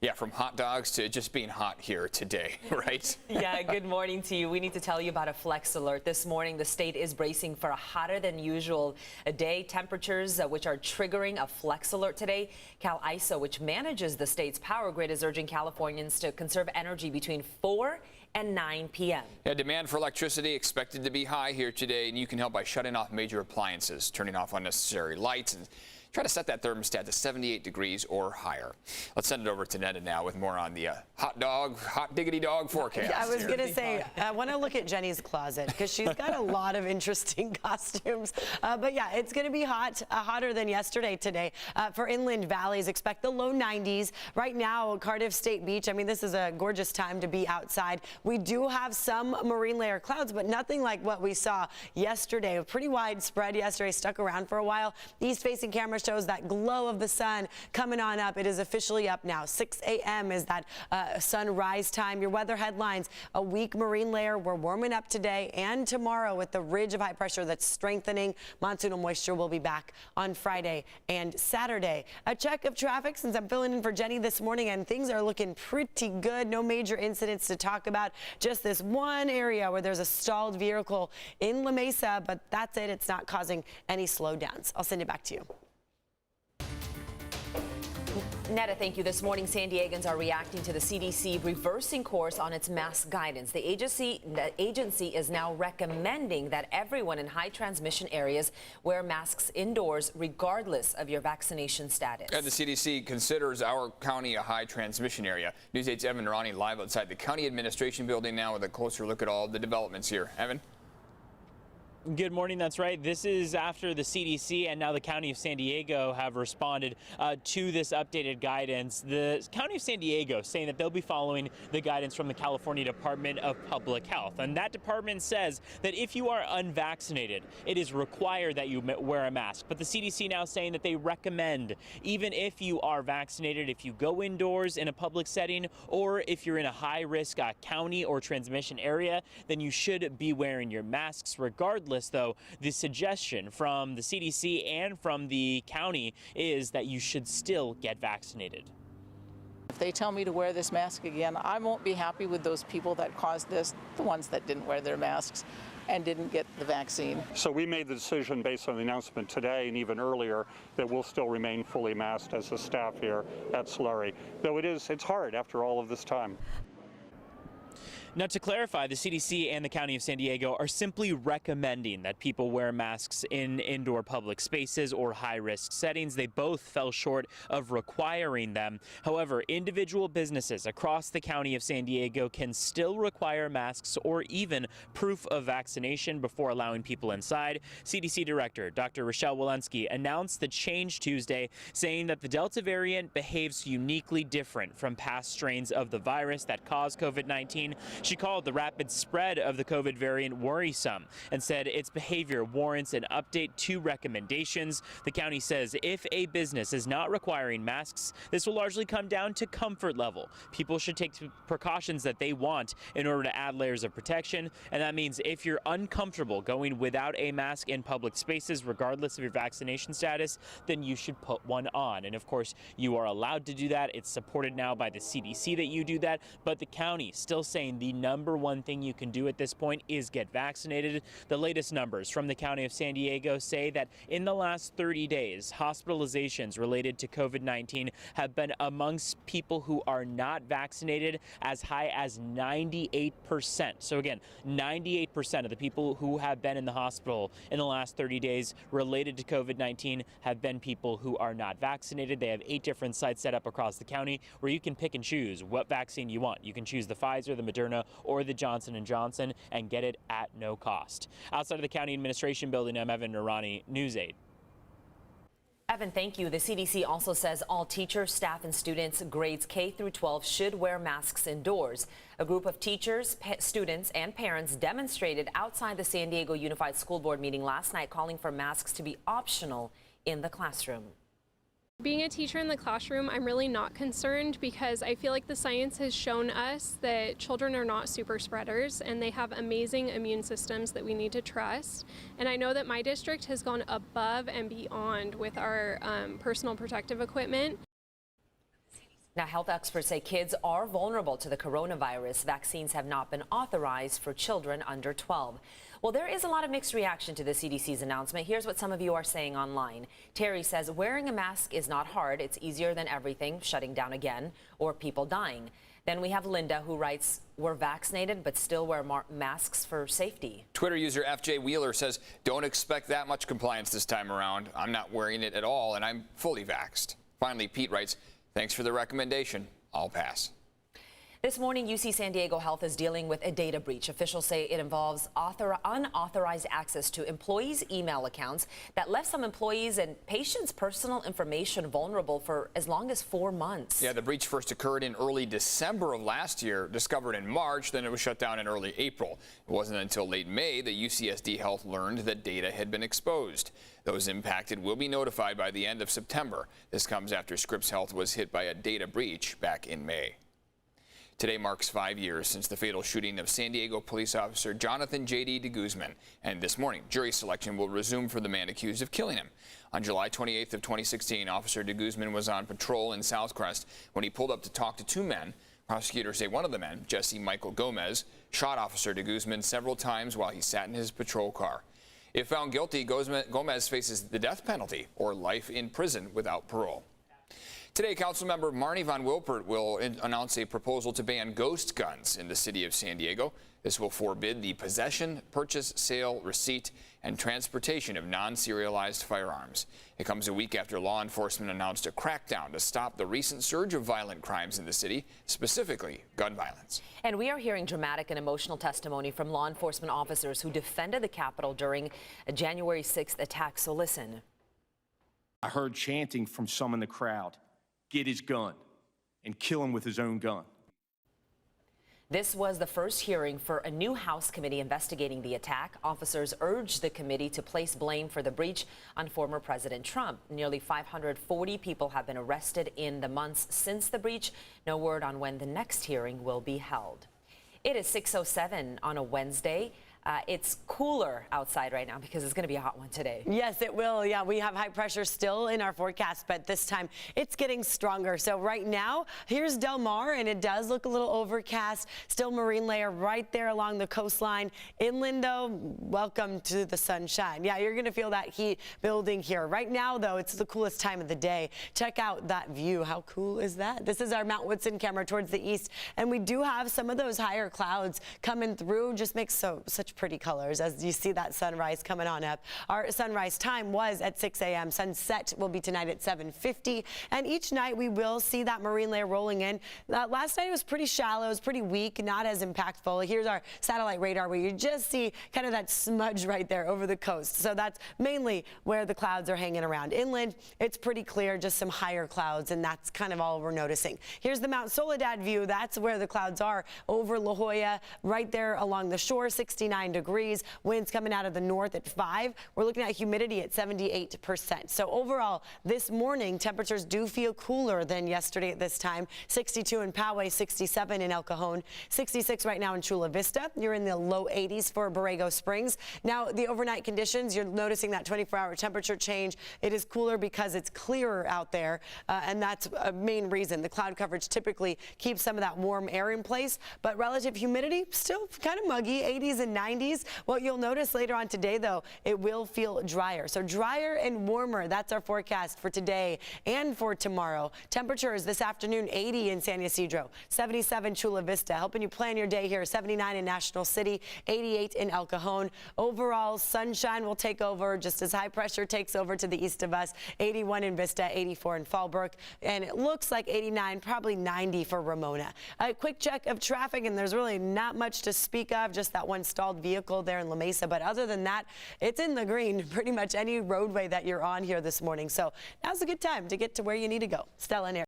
Yeah, from hot dogs to just being hot here today, right? Yeah, good morning to you. We need to tell you about a flex alert. This morning, the state is bracing for a hotter than usual day. Temperatures which are triggering a flex alert today. Cal ISO, which manages the state's power grid, is urging Californians to conserve energy between 4 and 9 p.m. Yeah, demand for electricity expected to be high here today, and you can help by shutting off major appliances, turning off unnecessary lights, and try to set that thermostat to 78 degrees or higher. Let's send it over to Netta now with more on the hot diggity dog forecast. I was going to say, I want to look at Jenny's closet because she's got a lot of interesting costumes. But yeah, it's going to be hot, hotter than yesterday today. For inland valleys, expect the low 90s. Right now, Cardiff State Beach, I mean, this is a gorgeous time to be outside. We do have some marine layer clouds, but nothing like what we saw yesterday. A pretty widespread yesterday, stuck around for a while. East-facing camera shows that glow of the sun coming on up. It is officially up now. 6 a.m. is that sunrise time. Your weather headlines: a weak marine layer. We're warming up today and tomorrow with the ridge of high pressure that's strengthening. Monsoonal moisture will be back on Friday and Saturday. A check of traffic since I'm filling in for Jenny this morning, and things are looking pretty good. No major incidents to talk about. Just this one area where there's a stalled vehicle in La Mesa, but that's it. It's not causing any slowdowns. I'll send it back to you. Netta, thank you. This morning, San Diegans are reacting to the CDC reversing course on its mask guidance. The agency is now recommending that everyone in high transmission areas wear masks indoors, regardless of your vaccination status. And the CDC considers our county a high transmission area. News 8's Evan Narani live outside the county administration building now with a closer look at all the developments here. Evan? Good morning. That's right. This is after the CDC and now the County of San Diego have responded to this updated guidance. The County of San Diego saying that they'll be following the guidance from the California Department of Public Health. And that department says that if you are unvaccinated, it is required that you wear a mask. But the CDC now saying that they recommend, even if you are vaccinated, if you go indoors in a public setting, or if you're in a high-risk county or transmission area, then you should be wearing your masks regardless. Though the suggestion from the CDC and from the county is that you should still get vaccinated. If they tell me to wear this mask again, I won't be happy with those people that caused this, the ones that didn't wear their masks and didn't get the vaccine. So we made the decision based on the announcement today and even earlier that we'll still remain fully masked as a staff here at Slurry. Though it's hard after all of this time. Now, to clarify, the CDC and the County of San Diego are simply recommending that people wear masks in indoor public spaces or high-risk settings. They both fell short of requiring them. However, individual businesses across the County of San Diego can still require masks or even proof of vaccination before allowing people inside. CDC Director Dr. Rochelle Walensky announced the change Tuesday, saying that the Delta variant behaves uniquely different from past strains of the virus that cause COVID-19. She called the rapid spread of the COVID variant worrisome and said its behavior warrants an update to recommendations. The county says if a business is not requiring masks, this will largely come down to comfort level. People should take precautions that they want in order to add layers of protection, and that means if you're uncomfortable going without a mask in public spaces, regardless of your vaccination status, then you should put one on. And of course, you are allowed to do that. It's supported now by the CDC that you do that, but the county still saying the number one thing you can do at this point is get vaccinated. The latest numbers from the County of San Diego say that in the last 30 days, hospitalizations related to COVID-19 have been amongst people who are not vaccinated as high as 98%. So again, 98% of the people who have been in the hospital in the last 30 days related to COVID-19 have been people who are not vaccinated. They have 8 different sites set up across the county where you can pick and choose what vaccine you want. You can choose the Pfizer, the Moderna, or the Johnson & Johnson and get it at no cost. Outside of the county administration building, I'm Evan Narani, News 8. Evan, thank you. The CDC also says all teachers, staff, and students grades K through 12 should wear masks indoors. A group of teachers, students, and parents demonstrated outside the San Diego Unified School Board meeting last night, calling for masks to be optional in the classroom. Being a teacher in the classroom, I'm really not concerned because I feel like the science has shown us that children are not super spreaders and they have amazing immune systems that we need to trust. And I know that my district has gone above and beyond with our personal protective equipment. Now, health experts say kids are vulnerable to the coronavirus. Vaccines have not been authorized for children under 12. Well, there is a lot of mixed reaction to the CDC's announcement. Here's what some of you are saying online. Terry says wearing a mask is not hard. It's easier than everything shutting down again or people dying. Then we have Linda, who writes, we're vaccinated but still wear masks for safety. Twitter user FJ Wheeler says, don't expect that much compliance this time around. I'm not wearing it at all, and I'm fully vaxxed. Finally, Pete writes, thanks for the recommendation. I'll pass. This morning, UC San Diego Health is dealing with a data breach. Officials say it involves unauthorized access to employees' email accounts that left some employees and patients' personal information vulnerable for as long as 4 months. Yeah, the breach first occurred in early December of last year, discovered in March, then it was shut down in early April. It wasn't until late May that UCSD Health learned that data had been exposed. Those impacted will be notified by the end of September. This comes after Scripps Health was hit by a data breach back in May. Today marks 5 years since the fatal shooting of San Diego police officer Jonathan J.D. de Guzman. And this morning, jury selection will resume for the man accused of killing him. On July 28th of 2016, Officer de Guzman was on patrol in Southcrest when he pulled up to talk to 2 men. Prosecutors say one of the men, Jesse Michael Gomez, shot Officer de Guzman several times while he sat in his patrol car. If found guilty, Gomez faces the death penalty or life in prison without parole. Today, Councilmember Marnie Von Wilpert will announce a proposal to ban ghost guns in the city of San Diego. This will forbid the possession, purchase, sale, receipt, and transportation of non-serialized firearms. It comes a week after law enforcement announced a crackdown to stop the recent surge of violent crimes in the city, specifically gun violence. And we are hearing dramatic and emotional testimony from law enforcement officers who defended the Capitol during a January 6th attack. So listen. I heard chanting from some in the crowd. Get his gun and kill him with his own gun. This was the first hearing for a new House committee investigating the attack. Officers urged the committee to place blame for the breach on former President Trump. Nearly 540 people have been arrested in the months since the breach. No word on when the next hearing will be held. It is 6:07 on a Wednesday. It's cooler outside right now because it's going to be a hot one today. Yes, it will. Yeah, we have high pressure still in our forecast, but this time it's getting stronger. So right now, here's Del Mar, and it does look a little overcast. Still marine layer right there along the coastline. Inland, though, welcome to the sunshine. Yeah, you're going to feel that heat building here. Right now, though, it's the coolest time of the day. Check out that view. How cool is that? This is our Mount Woodson camera towards the east, and we do have some of those higher clouds coming through. Just makes such pretty colors as you see that sunrise coming on up. Our sunrise time was at 6 a.m. Sunset will be tonight at 7:50, and each night we will see that marine layer rolling in. Last night it was pretty shallow, it was pretty weak, not as impactful. Here's our satellite radar where you just see kind of that smudge right there over the coast. So that's mainly where the clouds are hanging around. Inland, it's pretty clear, just some higher clouds, and that's kind of all we're noticing. Here's the Mount Soledad view. That's where the clouds are over La Jolla, right there along the shore, 69 degrees. Winds coming out of the north at 5. We're looking at humidity at 78%. So overall, this morning, temperatures do feel cooler than yesterday at this time. 62 in Poway, 67 in El Cajon, 66 right now in Chula Vista. You're in the low 80s for Borrego Springs. Now, the overnight conditions, you're noticing that 24-hour temperature change. It is cooler because it's clearer out there, and that's a main reason. The cloud coverage typically keeps some of that warm air in place, but relative humidity still kind of muggy, 80s and 90s. What you'll notice later on today, though, it will feel drier. So drier and warmer. That's our forecast for today and for tomorrow. Temperatures this afternoon, 80 in San Ysidro, 77 Chula Vista, helping you plan your day here, 79 in National City, 88 in El Cajon. Overall, sunshine will take over just as high pressure takes over to the east of us, 81 in Vista, 84 in Fallbrook, and it looks like 89, probably 90 for Ramona. A quick check of traffic, and there's really not much to speak of, just that one stalled vehicle there in La Mesa, but other than that, it's in the green pretty much any roadway that you're on here this morning. So now's a good time to get to where you need to go. Stella and Eric.